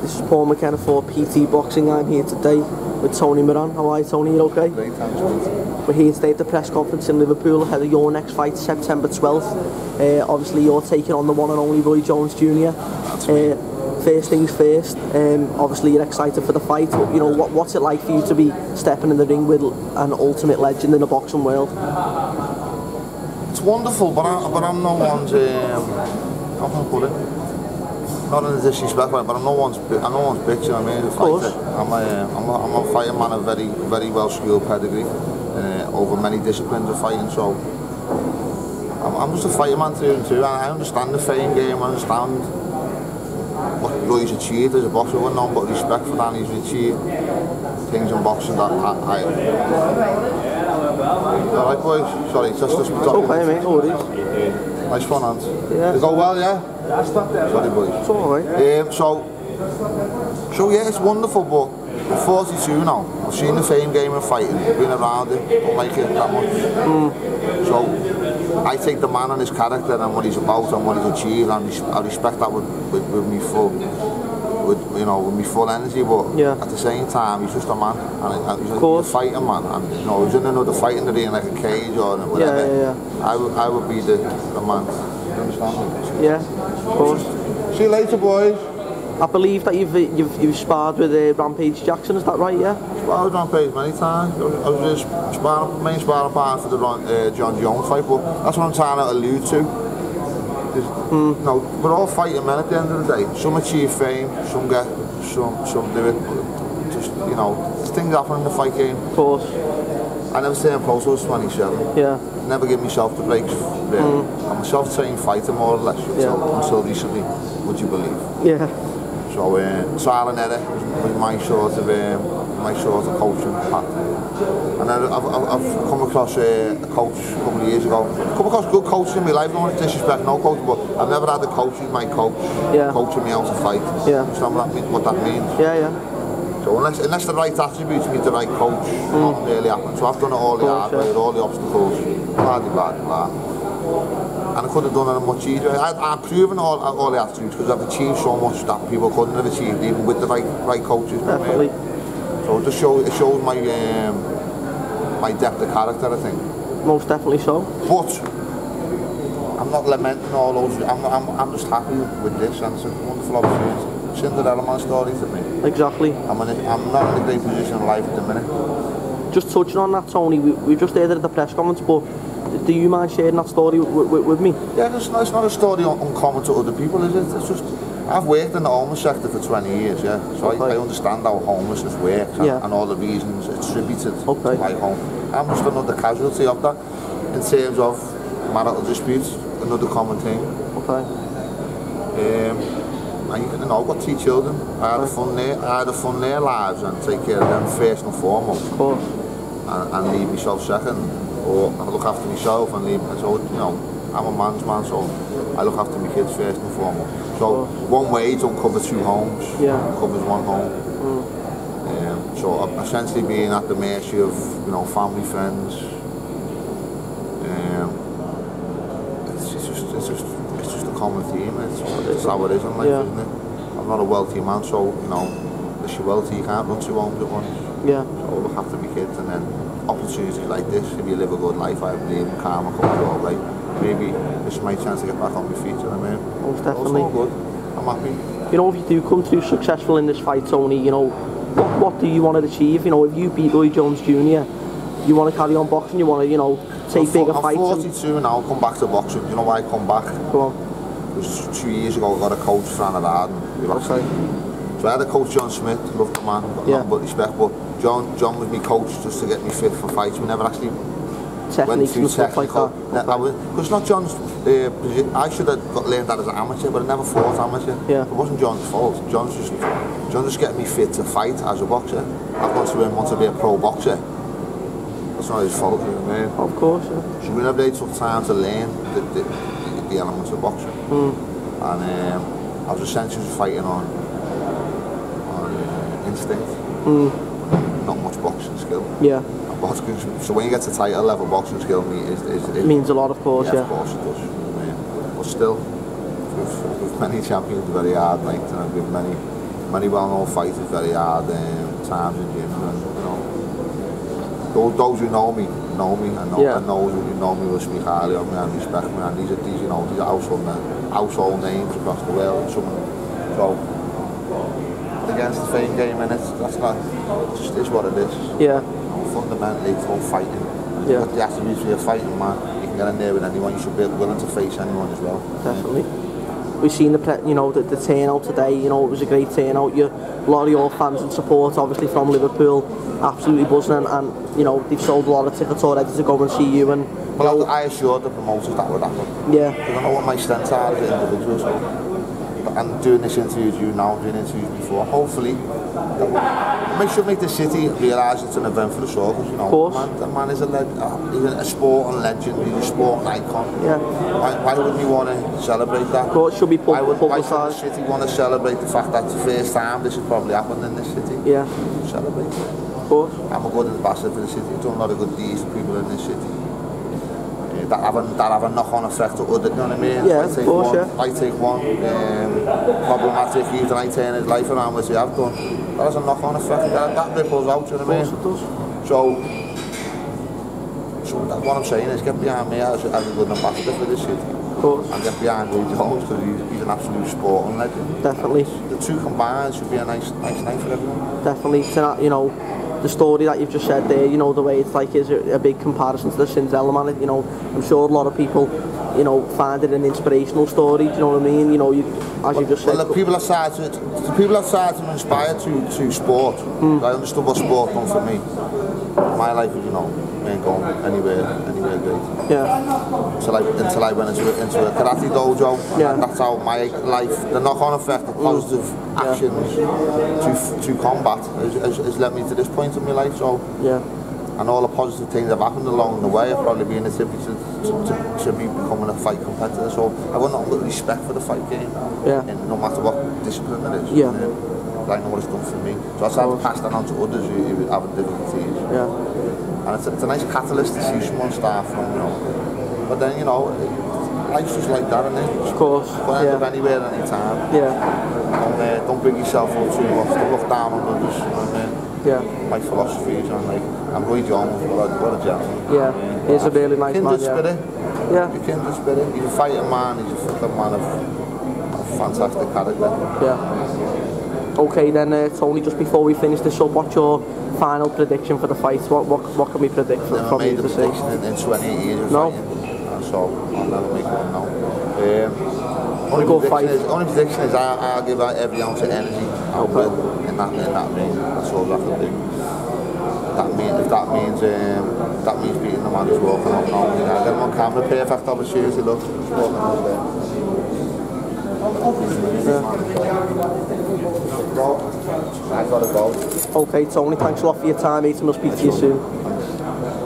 This is Paul McKenna for PT Boxing. I'm here today with Tony Moran. How are you, Tony? You okay? Great, thanks, mate. We're here today at the press conference in Liverpool ahead of your next fight, September 12th. Obviously, you're taking on the one and only Roy Jones Jr. First things first, obviously you're excited for the fight. You know, what's it like for you to be stepping in the ring with an ultimate legend in the boxing world? It's wonderful, but I'm no one's, how can I put it? Not in a disrespect, but I'm no one's bitch, you know what I mean? Of course. I'm a fighting man of very well skilled pedigree, over many disciplines of fighting, so I'm just a fighting man through and through, and I understand the fame game, I understand what Roy's achieved as a boxer. I've got nothing but respect for that. He's achieved things in boxing that I alright, boys? Sorry, just okay, mate, no worries. Nice one, Ant. Yeah. You go well, yeah? Sorry, boys. It's alright. So yeah, it's wonderful, but I'm 42 now. I've seen the fame game of fighting, been around it, don't like it that much. So I take the man and his character and what he's about and what he's achieved, and I respect that with me full, with me full energy. But at the same time, he's just a man, and he's a fighting man, and he's in another fight in the ring like a cage or whatever. I would be the man. You understand me? Yeah, of course. See you later, boys. I believe that you've sparred with Rampage Jackson, is that right? Yeah. Sparred with Rampage many times. I was just main sparring partner for the John Jones fight, but that's what I'm trying to allude to. No, we're all fighting men at the end of the day. Some achieve fame, some do it. Just things happen in the fight game. Of course. I never stayed in pro till I was 27. Yeah. Never give myself the breaks. Really. I'm a self-trained fighter more or less until recently. Would you believe? Yeah. So trial and error was my sort of coaching path. And then I've come across a coach a couple of years ago. Come across good coaches in my life. I don't want to disrespect no coach, but I've never had a coach who's my coach coaching me how to fight. Yeah. Understand what that means? Yeah. So unless the right attributes meet the right coach, nothing really happens. So I've done it all the hard way, all the obstacles, blah. And I could have done it much easier. I've proven all the attributes because I've achieved so much that people couldn't have achieved even with the right coaches. Definitely. So it shows my my depth of character, I think. Most definitely so. But I'm not lamenting all those. I'm just happy with this, and it's a wonderful opportunity. Cinderella man story to me. Exactly. I'm not in a great position in life at the minute. Just touching on that, Tony, we just heard it at the press conference, but do you mind sharing that story with me? Yeah, it's not a story uncommon to other people, is it? It's just, I've worked in the homeless sector for 20 years, yeah, so I understand how homelessness works and all the reasons attributed to my home. I'm just another casualty of that in terms of marital disputes, another common thing. And I've got 3 children. I had a fun their lives and take care of them first and foremost. Of course. And leave myself second, or I look after myself and leave. So I'm a man's man, so I look after my kids first and foremost. So one wage don't cover 2 homes. Yeah. It covers 1 home. So essentially being at the mercy of family, friends. It's just a common theme. It's how it is in life, isn't it? I'm not a wealthy man, so unless you're wealthy, you can't run 2 homes at once. Yeah. So I look after my kids, and then opportunities like this, if you live a good life, I believe in karma comes your way. Maybe this is my chance to get back on my feet, you know what I mean? Most definitely. It's all good. I'm happy. If you do come through successful in this fight, Tony, what do you want to achieve? If you beat Roy Jones Jr., you want to carry on boxing, you want to take bigger fights. I'm 42 now, I'll come back to boxing. You know why I come back? Go on. Because 2 years ago I got a coach, Fran Arden. So I had a coach, John Smith, loved the man, got nothing but respect, but John was my coach just to get me fit for fights. We never actually went through technical. Because not John's I should have learned that as an amateur, but I never fought amateur. It wasn't John's fault. John just getting me fit to fight as a boxer. I want to be a pro boxer. That's not his fault, you know what I mean? Of course, yeah. So whenever they took time to learn the elements of boxing, and I was essentially fighting on instinct, not much boxing skill. Yeah. So when you get to title level, boxing skill it means a lot, of course. Yeah, of course it does. But still, with many champions, very hard, like with many many well-known fighters, very hard times in gym, and you know, those who know me, and those who know me will speak highly of me and respect me, and these are household names across the world. So against the fame game, and that's not, it just is what it is. Yeah. Fundamentally, it's all fighting. You have the attributes to be a fighting man. You can get in there with anyone. You should be willing to face anyone as well. Definitely. We've seen the turnout today. You know, it was a great turnout. A lot of your fans and support, obviously from Liverpool, absolutely buzzing, and you know they've sold a lot of tickets already to go and see you. And well, I assured the promoters that would happen. Yeah. Because I know what my strengths are as an individual. So, and doing this interview with you now, doing interviews before, hopefully, should make the city realise it's an event for the circus. You know, the man is he's a sporting legend, he's a sporting icon. Yeah. Why wouldn't you want to celebrate that? Of course, it should be publicised. Why should the city want to celebrate the fact that it's the first time this has probably happened in this city? Yeah. Celebrate it. Of course. I'm a good ambassador for the city. I've done a lot of good deeds for people in this city. That have a knock-on effect to other, you know what I mean? Yeah, of course, I take one problematic youth and I turn his life around, which we have done. That has a knock-on effect. That ripples out, you know what I mean? Of course it does. So what I'm saying is get behind me as a good ambassador for this city. Of course. And get behind Roy Jones because he's an absolute sporting legend. Definitely. The two combined should be a nice night for everyone. Definitely. You know, the story that you've just said there, you know, the way it's like is a big comparison to the Cinderella Man. You know, I'm sure a lot of people, you know, find it an inspirational story. Do you know what I mean? You know, you just said. Well, the people that started to inspire to sport. I understood what sport done for me. My life, you know, ain't going anywhere great. Yeah. Until I went into a karate dojo. Yeah. And that's how my life, the knock-on effect of positive actions to combat has led me to this point in my life. So yeah. And all the positive things that have happened along the way have probably been attributed to me becoming a fight competitor. So I've got nothing but respect for the fight game. Yeah. And no matter what discipline it is. Yeah. I know what it's done for me. So I started to pass that on to others who have difficulties. Yeah. And it's a nice catalyst to see someone start from, you know. But then, you know, life's just like that, isn't it? Of course. You can end up anywhere at any time. Yeah. Don't bring yourself up too much. Don't look down on others, you know what I mean? Yeah. My philosophy is on, like, I'm Roy Jones, what a gentleman. Yeah. He's a really nice man, spirit. Yeah. Your kindred spirit. He's a fighting man, he's a fucking man of fantastic character. Yeah. Okay then, Tony, just before we finish this up, what's your final prediction for the fight? What can we predict from you to see? I've made a prediction in 28 years of fighting, so I'll never make one now. Only prediction is I'll give out every ounce of energy I will in that ring. That's all I have to do. If that means beating the man who's walking up now, I get him on camera, perfect opportunity, look. I gotta go. Okay, Tony, thanks a lot for your time, mate, and I'll speak to you soon.